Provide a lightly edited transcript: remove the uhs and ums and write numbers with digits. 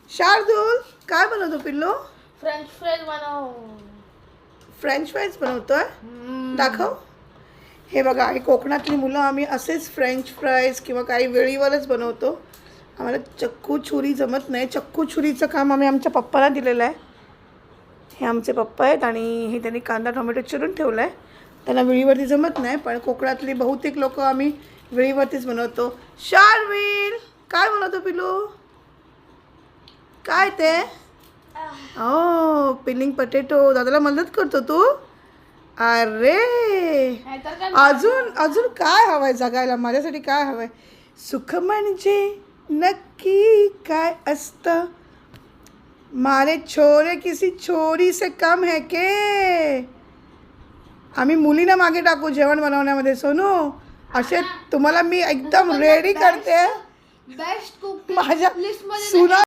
शार्दूल काय बनवतो पिल्लू? फ्रेंच फ्राईज बनव. फ्रेंच फ्राईज बनवतोय. दाखव. हे बघा, आणि कोकणातली मुलं आम्ही असेच फ्रेंच फ्राईज किंवा काही वेळीवरच बनवतो. आम्हाला चक्कू छुरी जमत नाही. चक्कू छुरीचं काम आम्ही आमच्या पप्पाला दिलेलं आहे. हे आमचे पप्पा आहेत आणि हे त्यांनी कांदा टोमॅटो चिरून ठेवला आहे. त्यांना वेळीवरती जमत नाही, पण कोकणातली बहुतेक लोक आम्ही वेळीवरतीच बनवतो. शार्विल काय बनवतो पिलू? काय ते? हो, पिलिंग पटेटो. दादाला मदत करतो तू? अरे अजून काय हवंय जगायला? माझ्यासाठी काय हवंय? सुख म्हणजे नक्की काय असतं? मारे छोरे किसी छोरी से कम है के? आम्ही मुलींना मागे टाकू जेवण बनवण्यामध्ये सोनू. असे तुम्हाला मी एकदम रेडी करते. बेस्ट कुक माझ्या लिस्ट मध्ये सुना